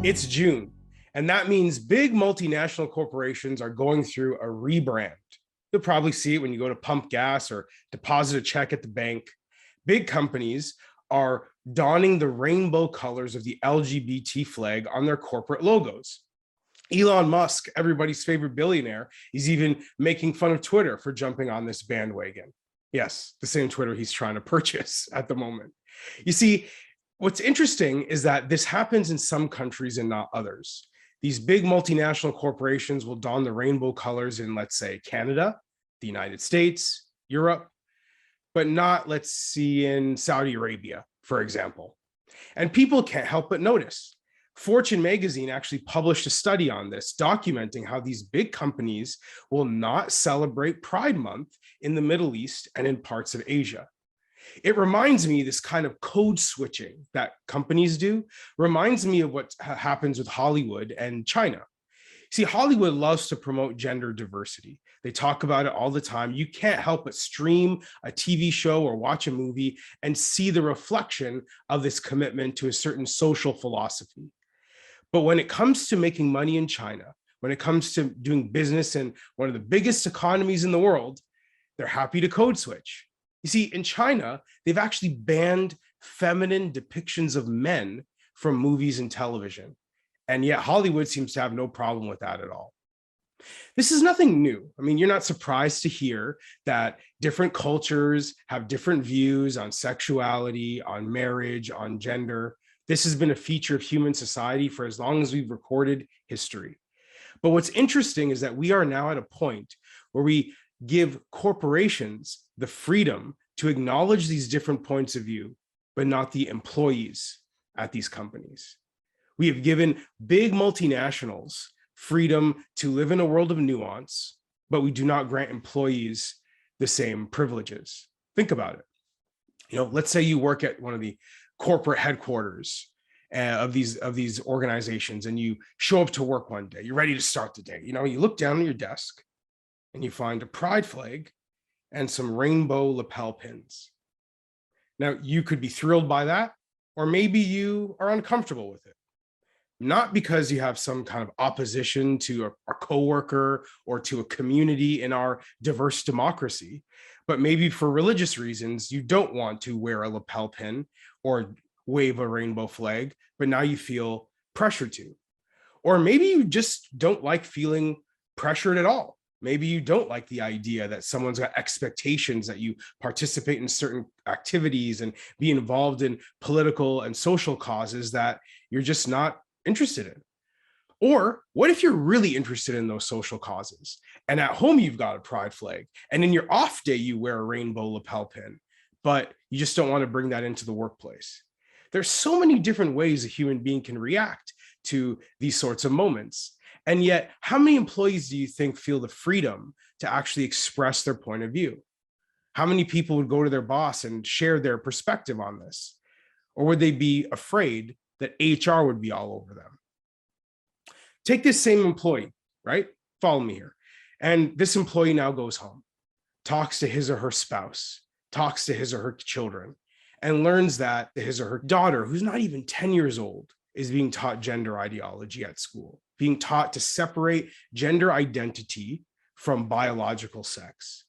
It's June, and that means big multinational corporations are going through a rebrand. You'll probably see it when you go to pump gas or deposit a check at the bank. Big companies are donning the rainbow colors of the LGBT flag on their corporate logos. Elon Musk, everybody's favorite billionaire, is even making fun of Twitter for jumping on this bandwagon. Yes, the same Twitter he's trying to purchase at the moment. You see, what's interesting is that this happens in some countries and not others. These big multinational corporations will don the rainbow colors in, let's say, Canada, the United States, Europe, but not, let's see, in Saudi Arabia, for example. And people can't help but notice. Fortune magazine actually published a study on this, documenting how these big companies will not celebrate Pride Month in the Middle East and in parts of Asia. It reminds me, this kind of code switching that companies do reminds me of what happens with Hollywood and China. See, Hollywood loves to promote gender diversity. They talk about it all the time. You can't help but stream a TV show or watch a movie and see the reflection of this commitment to a certain social philosophy. But when it comes to making money in China, when it comes to doing business in one of the biggest economies in the world, they're happy to code switch. You see, in China, they've actually banned feminine depictions of men from movies and television. And yet Hollywood seems to have no problem with that at all. This is nothing new. I mean, you're not surprised to hear that different cultures have different views on sexuality, on marriage, on gender. This has been a feature of human society for as long as we've recorded history. But what's interesting is that we are now at a point where we give corporations the freedom to acknowledge these different points of view, but not the employees at these companies. We have given big multinationals freedom to live in a world of nuance, but we do not grant employees the same privileges. Think about it. Let's say you work at one of the corporate headquarters of these organizations, and you show up to work one day. You're ready to start the day. You look down at your desk and you find a pride flag and some rainbow lapel pins. Now, you could be thrilled by that, or maybe you are uncomfortable with it. Not because you have some kind of opposition to a coworker or to a community in our diverse democracy, but maybe for religious reasons, you don't want to wear a lapel pin or wave a rainbow flag, but now you feel pressured to. Or maybe you just don't like feeling pressured at all. Maybe you don't like the idea that someone's got expectations that you participate in certain activities and be involved in political and social causes that you're just not interested in. Or what if you're really interested in those social causes and at home you've got a pride flag and in your off day you wear a rainbow lapel pin, but you just don't want to bring that into the workplace? There's so many different ways a human being can react to these sorts of moments. And yet, how many employees do you think feel the freedom to actually express their point of view? How many people would go to their boss and share their perspective on this? Or would they be afraid that HR would be all over them? Take this same employee, right? Follow me here. And this employee now goes home, talks to his or her spouse, talks to his or her children, and learns that his or her daughter, who's not even 10 years old, is being taught gender ideology at school, being taught to separate gender identity from biological sex.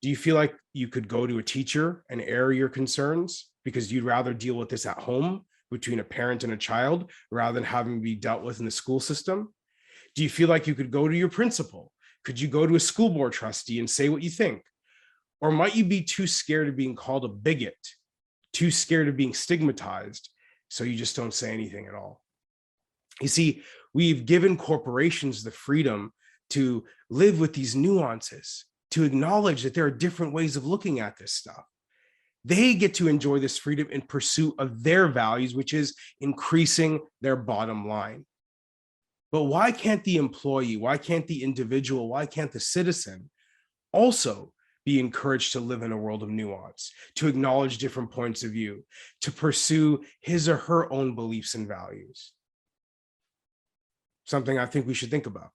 Do you feel like you could go to a teacher and air your concerns because you'd rather deal with this at home between a parent and a child rather than having to be dealt with in the school system? Do you feel like you could go to your principal? Could you go to a school board trustee and say what you think? Or might you be too scared of being called a bigot, too scared of being stigmatized, so you just don't say anything at all? You see, we've given corporations the freedom to live with these nuances, to acknowledge that there are different ways of looking at this stuff. They get to enjoy this freedom in pursuit of their values, which is increasing their bottom line. But why can't the employee, why can't the individual, why can't the citizen also be encouraged to live in a world of nuance, to acknowledge different points of view, to pursue his or her own beliefs and values? Something I think we should think about.